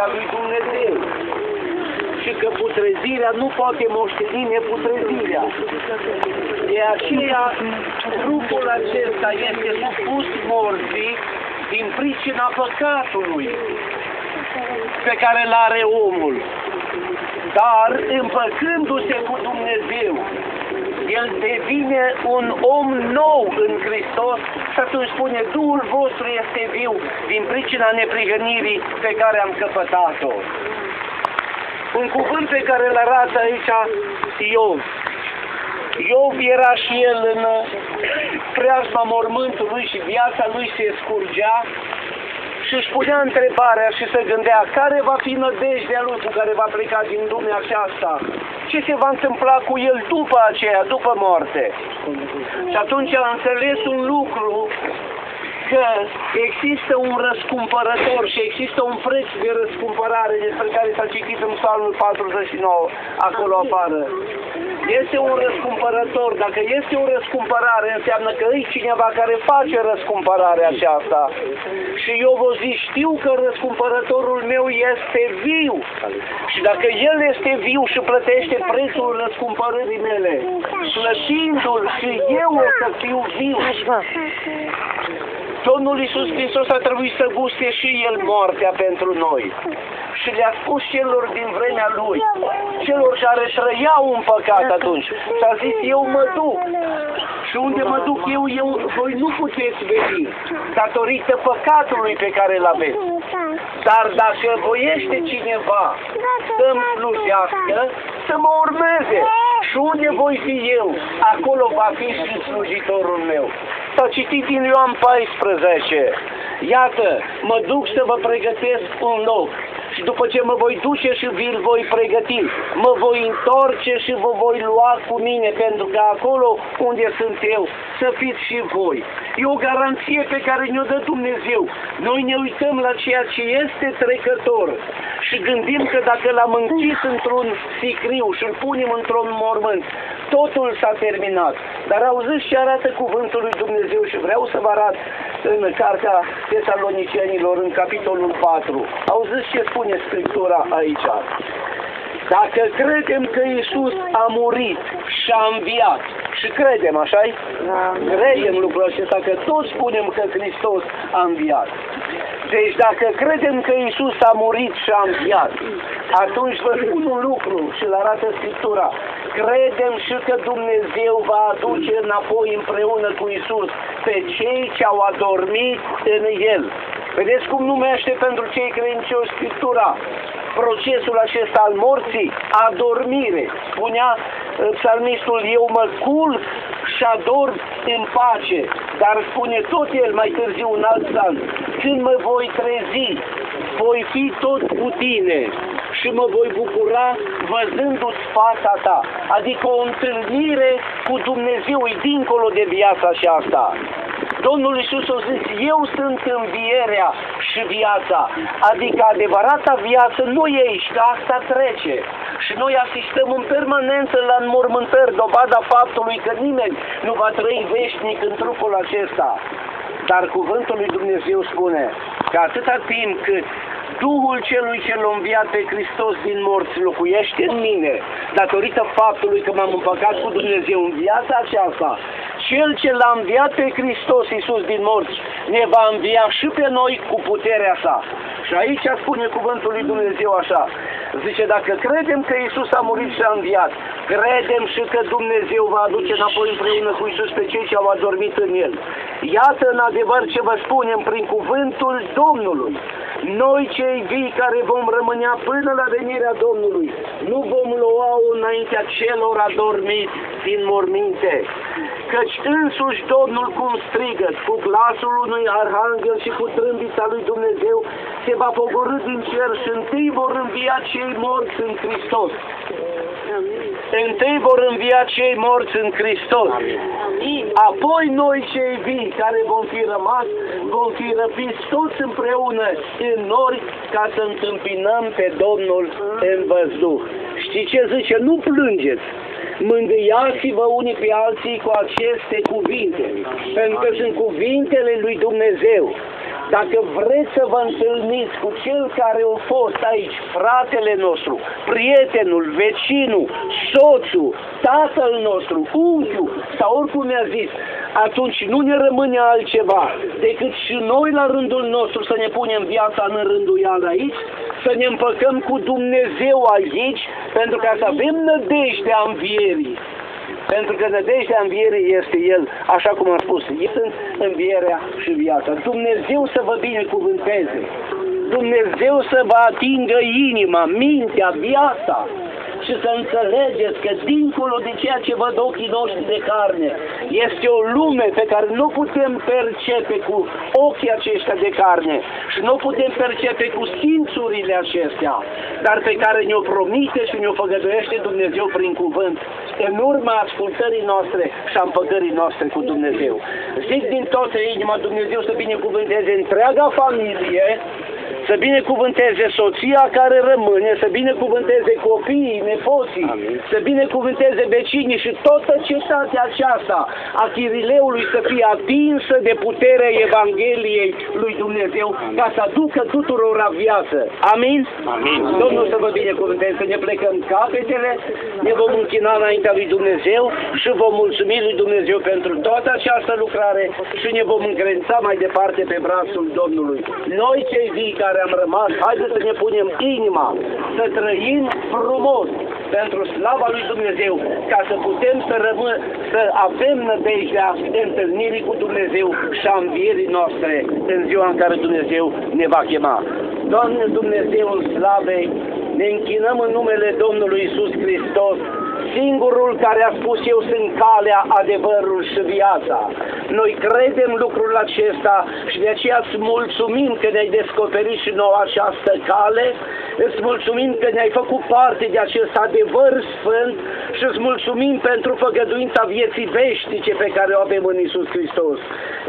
a lui Dumnezeu. Și că putrezirea nu poate moșteni neputrezirea. De aceea, trupul acesta este supus morții din pricina păcatului pe care îl are omul. Dar, împăcându-se cu Dumnezeu, el devine un om nou în Hristos și atunci spune, Duhul vostru este viu din pricina neprihănirii pe care am căpătat-o. Un cuvânt pe care îl arată aici Iov. Iov era și el în preajma mormântului și viața lui se scurgea și își punea întrebarea și se gândea care va fi nădejdea lui cu care va pleca din lumea aceasta, ce se va întâmpla cu el după aceea, după moarte. Și atunci a înțeles un lucru, că există un răscumpărător și există un preț de răscumpărare despre care s-a citit în Psalmul 49, acolo afară. Este un răscumpărător. Dacă este o răscumpărare, înseamnă că e cineva care face răscumpărarea aceasta. Și eu vă zic, știu că răscumpărătorul meu este viu. Și dacă el este viu și plătește prețul răscumpărării mele, plătindu-l și eu o să fiu viu. Domnul Iisus Hristos a trebuit să guste și El moartea pentru noi. Și le-a spus celor din vremea Lui, celor care trăiau în păcat atunci, și a zis, eu mă duc. Și unde mă duc eu, voi nu puteți veni, datorită păcatului pe care îl aveți. Dar dacă voiește cineva să-mi slujească, să mă urmeze. Și unde voi fi eu, acolo va fi și slujitorul meu. S-a citit din Ioan 14. Iată, mă duc să vă pregătesc un loc. Și după ce mă voi duce și vi-l voi pregăti, mă voi întoarce și vă voi lua cu mine, pentru că acolo unde sunt eu, să fiți și voi. E o garanție pe care ne-o dă Dumnezeu. Noi ne uităm la ceea ce este trecător și gândim că dacă l-am închis într-un sicriu și îl punem într-un mormânt, totul s-a terminat. Dar auziți ce arată cuvântul lui Dumnezeu și vreau să vă arăt în Cartea Tesalonicenilor, în capitolul 4. Auziți ce spune Scriptura aici. Dacă credem că Iisus a murit și a înviat, și credem, așa-i? Credem lucrul acesta, că toți spunem că Hristos a înviat. Deci dacă credem că Iisus a murit și a înviat, atunci vă spun un lucru și îl arată Scriptura. Credem și că Dumnezeu va aduce înapoi împreună cu Iisus pe cei ce au adormit în El. Vedeți cum numește pentru cei credincioși Scriptura procesul acesta al morții? Adormire. Spunea psalmistul, eu mă culc și adorm în pace. Dar spune tot el mai târziu un alt psalm, când mă voi trezi, voi fi tot cu tine și mă voi bucura văzându-ți fața ta. Adică o întâlnire cu Dumnezeu e dincolo de viața aceasta. Domnul Iisus a zis, eu sunt învierea și viața, adică adevărata viață nu e aici, că asta trece. Și noi asistăm în permanență la înmormântări, dovada faptului că nimeni nu va trăi veșnic în trupul acesta. Dar cuvântul lui Dumnezeu spune că atâta timp cât Duhul celui ce l-a înviat pe Hristos din morți locuiește în mine, datorită faptului că m-am împăcat cu Dumnezeu în viața aceasta, Cel ce l-a înviat pe Hristos Iisus din morți ne va învia și pe noi cu puterea sa. Și aici spune cuvântul lui Dumnezeu așa, zice, dacă credem că Iisus a murit și a înviat, credem și că Dumnezeu va aduce înapoi împreună cu Iisus pe cei ce au adormit în El. Iată în adevăr ce vă spunem prin cuvântul Domnului. Noi cei vii care vom rămânea până la venirea Domnului, nu vom lua înaintea celor adormiți din morminte. Căci însuși Domnul cum strigă, cu glasul unui arhanghel și cu trâmbița lui Dumnezeu, se va pogorî din cer și întâi vor învia cei morți în Hristos. Întâi vor învia cei morți în Hristos. Apoi noi cei vii care vom fi rămas, vom fi răpiți toți împreună în nori ca să întâmpinăm pe Domnul în văzduh. Știți ce zice? Nu plângeți! Mângâiați-vă unii pe alții cu aceste cuvinte, pentru că sunt cuvintele lui Dumnezeu. Dacă vreți să vă întâlniți cu cel care a fost aici, fratele nostru, prietenul, vecinul, soțul, tatăl nostru, unchiul, sau oricum mi-a zis, atunci nu ne rămâne altceva decât și noi la rândul nostru să ne punem viața în rânduială aici, să ne împăcăm cu Dumnezeu aici, pentru ca să avem nădejdea învierii. Pentru că nădejdea învierii este El, așa cum am spus, eu sunt învierea și viața. Dumnezeu să vă binecuvânteze, Dumnezeu să vă atingă inima, mintea, viața, și să înțelegeți că dincolo de ceea ce văd ochii noștri de carne, este o lume pe care nu putem percepe cu ochii aceștia de carne și nu putem percepe cu simțurile acestea, dar pe care ne-o promite și ne-o făgăduiește Dumnezeu prin cuvânt, în urma ascultării noastre și a împăcării noastre cu Dumnezeu. Zic din toată inima, Dumnezeu să binecuvânteze întreaga familie, să binecuvânteze soția care rămâne, să binecuvânteze copiii, nepoții, amin, să binecuvânteze vecinii și toată cetatea aceasta a Chirileului să fie atinsă de puterea Evangheliei lui Dumnezeu, amin, ca să aducă tuturora viață. Amin? Amin. Domnul să vă binecuvânteze, să ne plecăm capetele, ne vom închina înaintea lui Dumnezeu și vom mulțumi lui Dumnezeu pentru toată această lucrare și ne vom încredința mai departe pe brațul Domnului. Noi cei vii care am rămas, haideți să ne punem inima, să trăim frumos pentru slava lui Dumnezeu, ca să putem să avem nădejdea întâlnirii cu Dumnezeu și a învierii noastre în ziua în care Dumnezeu ne va chema. Doamne Dumnezeu în slavei, ne închinăm în numele Domnului Iisus Hristos, singurul care a spus eu sunt calea, adevărul și viața. Noi credem lucrul acesta și de aceea îți mulțumim că ne-ai descoperit și nouă această cale, îți mulțumim că ne-ai făcut parte de acest adevăr sfânt și îți mulțumim pentru făgăduința vieții veșnice pe care o avem în Iisus Hristos.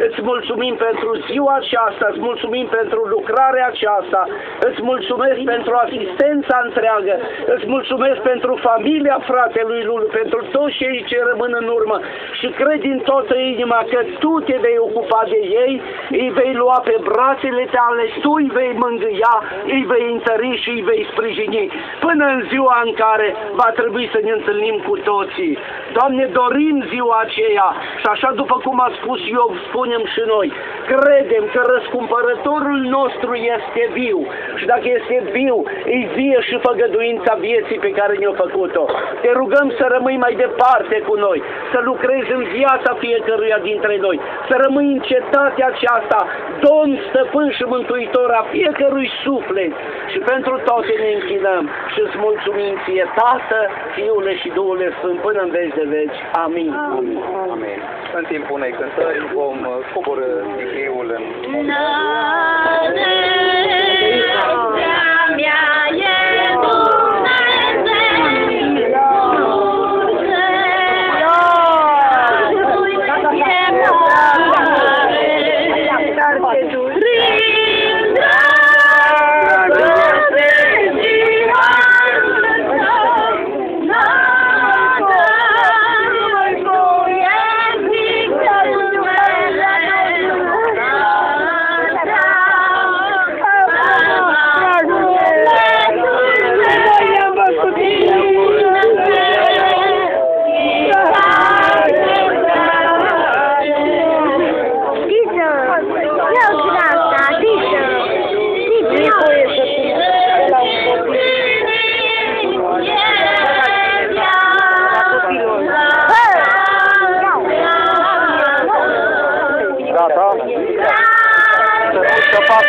Îți mulțumim pentru ziua aceasta, îți mulțumim pentru lucrarea aceasta, îți mulțumesc pentru asistența întreagă, îți mulțumesc pentru familia fratelui Lulu, pentru toți cei ce rămân în urmă și cred din toată inima că Tu te vei ocupa de ei, îi vei lua pe brațele tale, Tu îi vei mângâia, îi vei întări și îi vei sprijini până în ziua în care va trebui să ne întâlnim cu toții. Doamne, dorim ziua aceea și așa după cum a spus Iov, spunem și noi, credem că răscumpărătorul nostru este viu și dacă este viu, îi vie și făgăduința vieții pe care ne-a făcut-o. Te rugăm să rămâi mai departe cu noi, să lucrezi în viața fiecăruia dintre noi, să rămâi în cetatea aceasta, Domn, Stăpân și Mântuitor a fiecărui suflet și pentru toate ne închinăm și îți mulțumim Ție, Tată, Fiule și Duhul Sfânt, până în veci de veci. Amin. Amin. Amin. În timpul unei cântări vom coborî stichiul în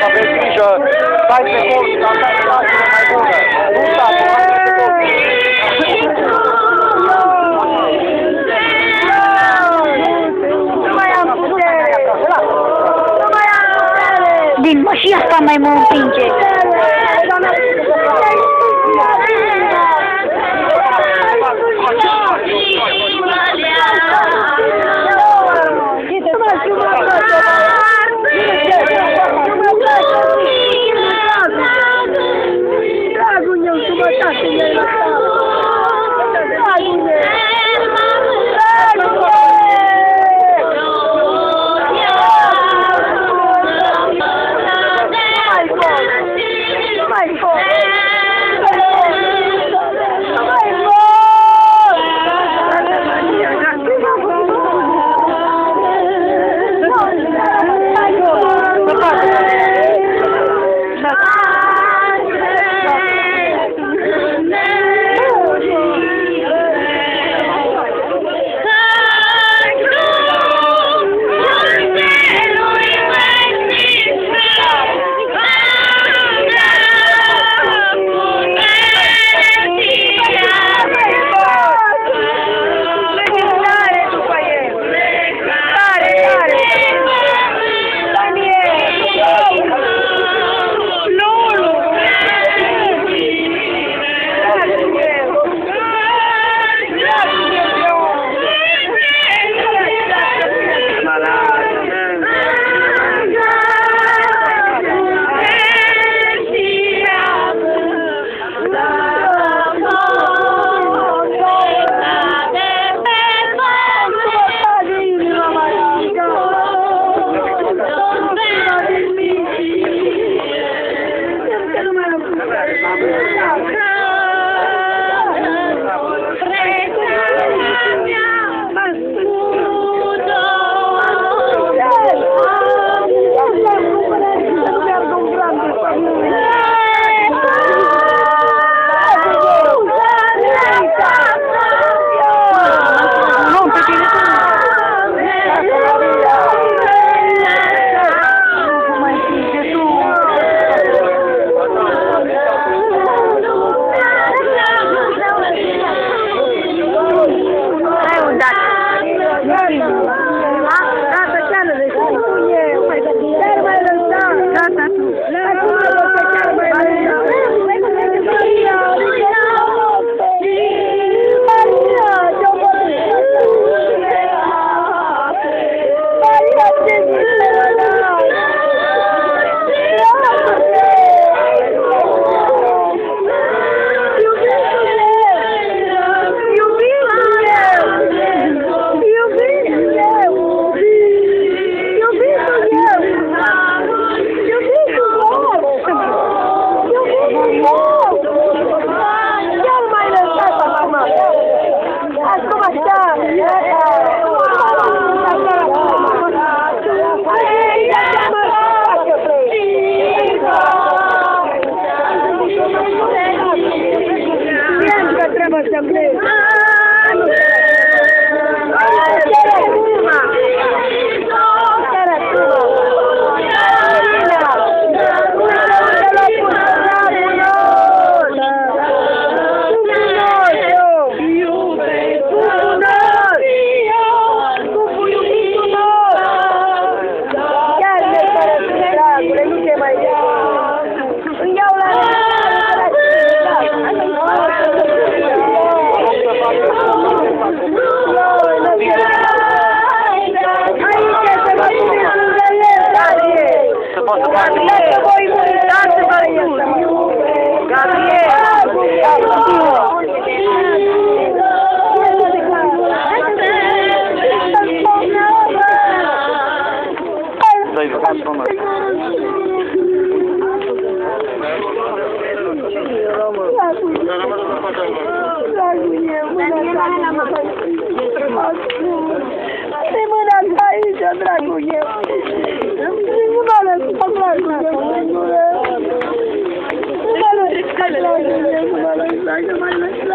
aveți grijă, stai pe colț, ca să ai relațiile mai bune. Nu stați, mai pe colț. Nu mai am putere! Nu mai am putere! Din mașina asta mai mă împinge! mă semnezi. Dragul meu, nu mă lăsa, dragul meu, nu mă lăsa,